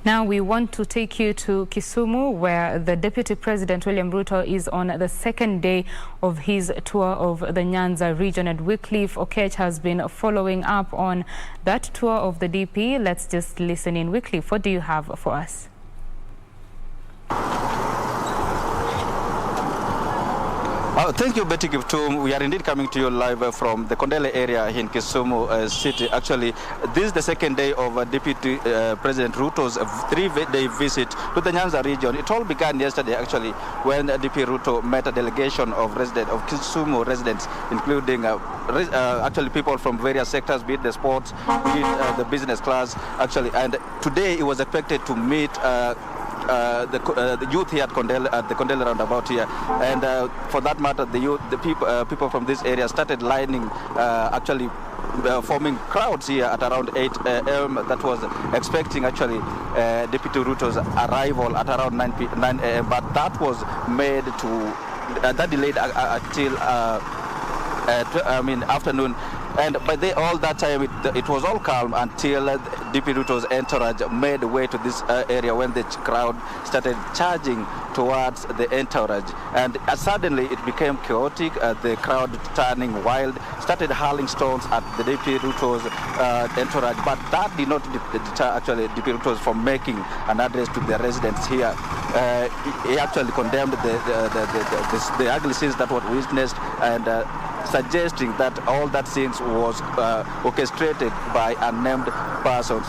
Now we want to take you to Kisumu, where the Deputy President William Ruto is on the second day of his tour of the Nyanza region, and Wycliffe Oketch has been following up on that tour of the DP. Let's just listen in. Wycliffe, what do you have for us? Thank you, Betty Kiptum. We are indeed coming to you live from the Kondele area in Kisumu City. Actually, this is the second day of Deputy President Ruto's three-day visit to the Nyanza region. It all began yesterday, actually, when DP Ruto met a delegation of Kisumu residents, including actually people from various sectors, be it the sports, be it the business class, actually. And today he was expected to meet the youth here at the Kondele roundabout here, and for that matter, the people from this area started lining, actually forming crowds here at around 8 a.m. That was expecting actually Deputy Ruto's arrival at around 9 a.m. But that was made to that delayed until afternoon. And by all that time, it was all calm until DP Ruto's entourage made way to this area when the crowd started charging towards the entourage. And suddenly it became chaotic, the crowd turning wild, started hurling stones at the DP Ruto's entourage. But that did not deter actually DP Ruto from making an address to the residents here. He actually condemned the ugly scenes that were witnessed, and suggesting that all that scenes was orchestrated by unnamed persons.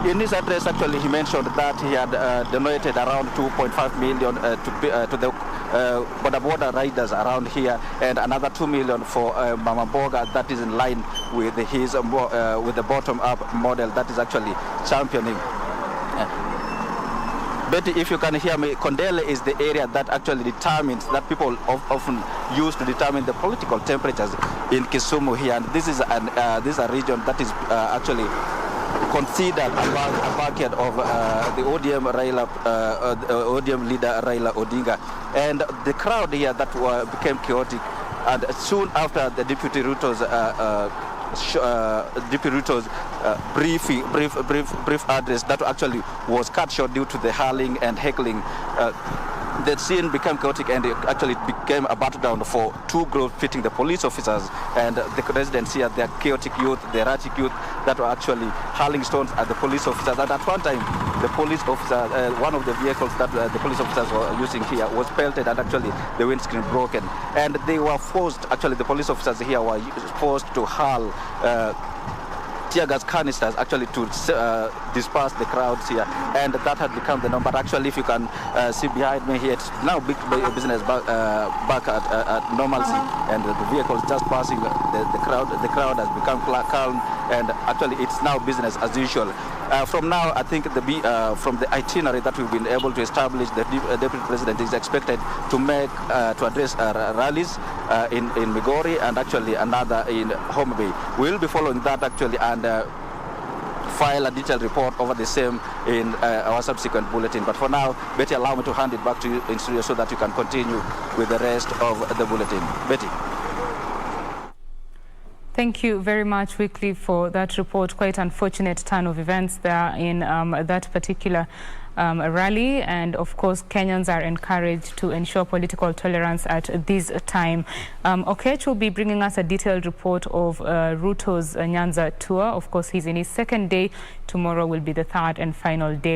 In his address, actually, he mentioned that he had donated around 2.5 million to the border riders around here, and another 2 million for Mama Boga. That is in line with his with the bottom-up model that is actually championing. Betty, if you can hear me, Kondele is the area that actually determines, that people often use to determine the political temperatures in Kisumu here. And this is a region that is actually considered a backyard of the ODM leader Raila Odinga. And the crowd here that became chaotic, and soon after the Deputy Ruto's brief address that actually was cut short due to the hurling and heckling. The scene became chaotic, and it actually became a battleground for two groups pitting the police officers and the residents here, the chaotic youth, the erratic youth that were actually hurling stones at the police officers. And at one time, the police officer, one of the vehicles that the police officers were using here was pelted, and actually the windscreen broken. And they were forced, actually the police officers here were forced to hurl tear gas canisters actually to disperse the crowds here, and that had become the norm. But actually, if you can see behind me here, it's now big business back at normalcy, and the vehicles just passing the crowd. The crowd has become calm, and actually it's now business as usual. From now, I think from the itinerary that we've been able to establish, the Deputy President is expected to make to address rallies in Migori and actually another in Homabay. We'll be following that actually, and file a detailed report over the same in our subsequent bulletin. But for now, Betty, allow me to hand it back to you in studio so that you can continue with the rest of the bulletin. Betty. Thank you very much, Wycliffe, for that report. Quite unfortunate turn of events there in that particular rally. And of course, Kenyans are encouraged to ensure political tolerance at this time. Oketch will be bringing us a detailed report of Ruto's Nyanza tour. Of course, he's in his second day. Tomorrow will be the third and final day.